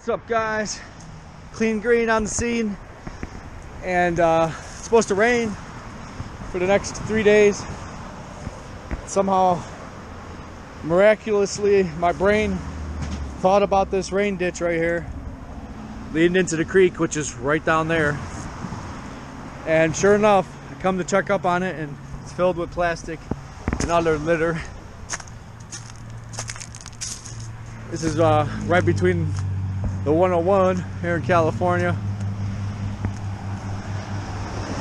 What's up, guys? Clean Green on the scene, and it's supposed to rain for the next 3 days. Somehow, miraculously, my brain thought about this rain ditch right here leading into the creek, which is right down there. And sure enough, I come to check up on it, and it's filled with plastic and other litter. This is right between the 101 here in California.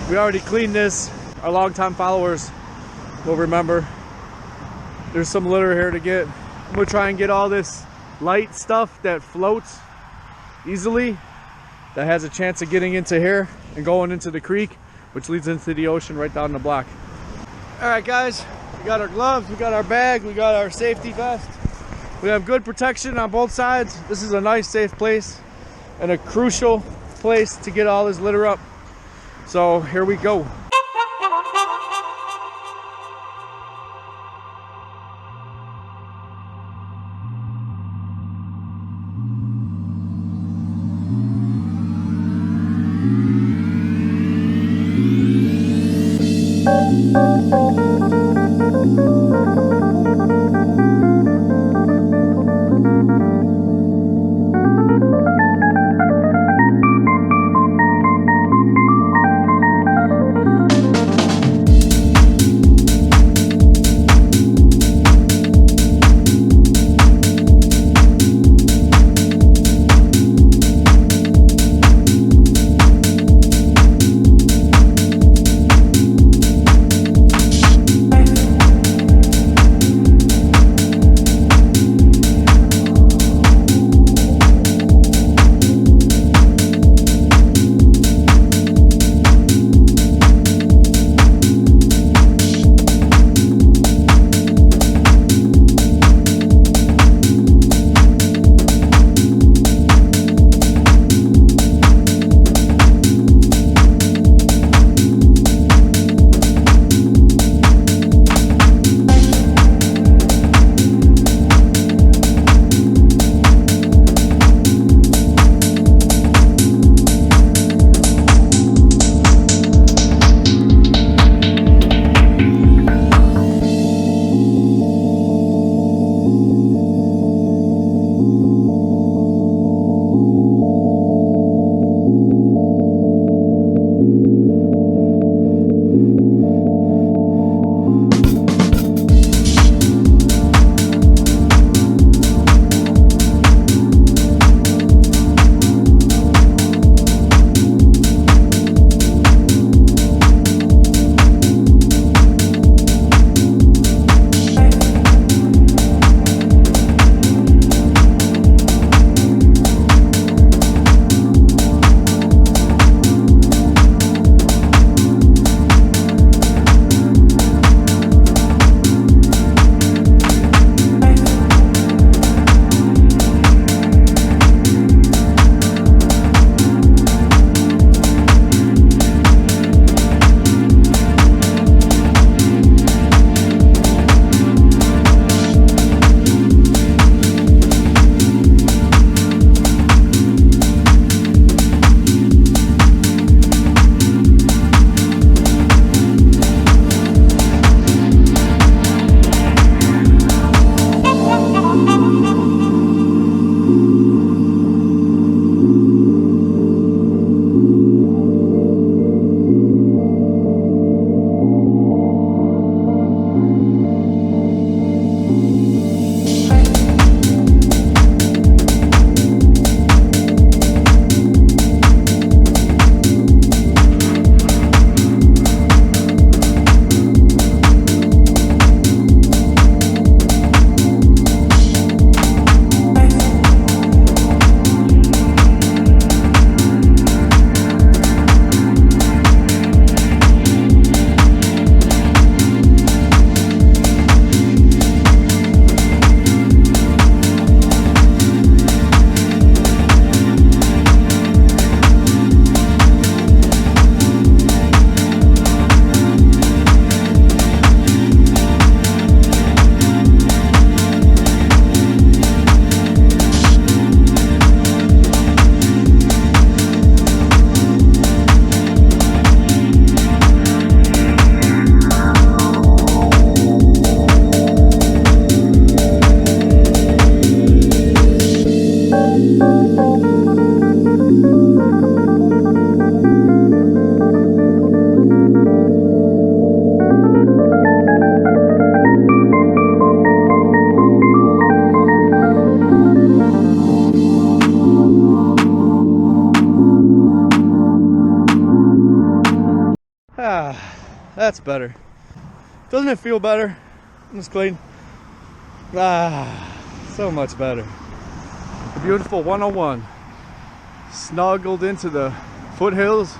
We already cleaned this. Our longtime followers will remember. There's some litter here to get. I'm gonna try and get all this light stuff that floats easily, that has a chance of getting into here and going into the creek, which leads into the ocean right down the block. All right, guys, we got our gloves, we got our bag, we got our safety vest. We have good protection on both sides. This is a nice, safe place and a crucial place to get all this litter up. So here we go. That's better. Doesn't it feel better? It's clean. So much better. The beautiful 101 snuggled into the foothills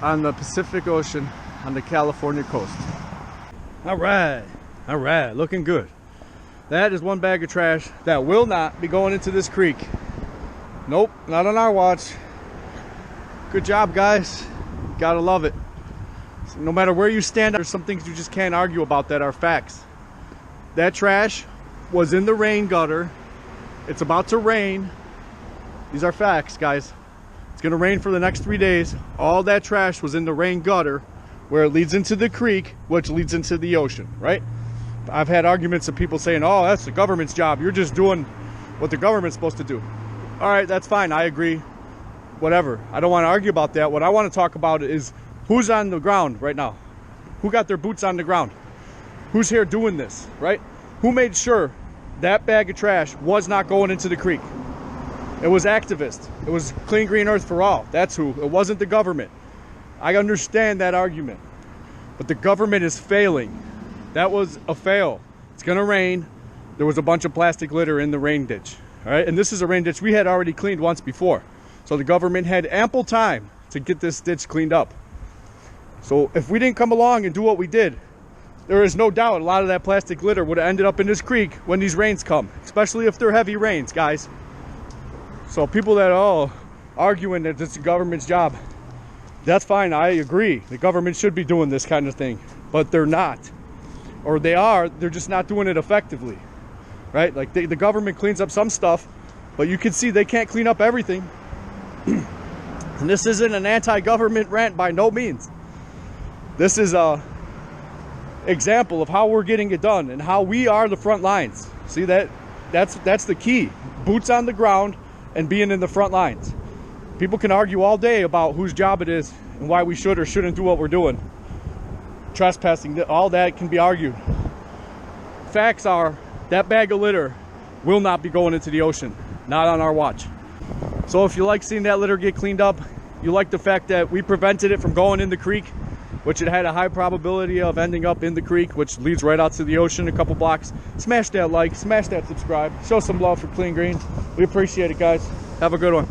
on the Pacific Ocean on the California coast. All right, looking good. That is one bag of trash that will not be going into this creek. Nope, not on our watch. Good job, guys. Gotta love it. So no matter where you stand, there's some things you just can't argue about that are facts. That trash was in the rain gutter. It's about to rain. These are facts, guys. It's gonna rain for the next 3 days. All that trash was in the rain gutter where it leads into the creek, which leads into the ocean, right? I've had arguments of people saying, oh, that's the government's job. You're just doing what the government's supposed to do. All right, that's fine. I agree. Whatever. I don't want to argue about that. What I want to talk about is who's on the ground right now. Who got their boots on the ground? Who's here doing this, right? Who made sure that bag of trash was not going into the creek? It was activists. It was Clean Green Earth for All. That's who. It wasn't the government. I understand that argument. But the government is failing. That was a fail. It's gonna rain. There was a bunch of plastic litter in the rain ditch. All right, and this is a rain ditch we had already cleaned once before. So the government had ample time to get this ditch cleaned up. So if we didn't come along and do what we did, there is no doubt a lot of that plastic litter would have ended up in this creek when these rains come, especially if they're heavy rains, guys. So people that are arguing that it's the government's job, that's fine. I agree. The government should be doing this kind of thing, but they're not. Or they are, they're just not doing it effectively, right? Like the government cleans up some stuff, but you can see they can't clean up everything. And this isn't an anti-government rant by no means. This is a example of how we're getting it done and how we are the front lines. See that's the key. Boots on the ground and being in the front lines. People can argue all day about whose job it is and why we should or shouldn't do what we're doing. Trespassing, all that can be argued. Facts are that bag of litter will not be going into the ocean, not on our watch. So if you like seeing that litter get cleaned up, you like the fact that we prevented it from going in the creek, which it had a high probability of ending up in the creek, which leads right out to the ocean a couple blocks, smash that like, smash that subscribe, show some love for Clean Green. We appreciate it, guys. Have a good one.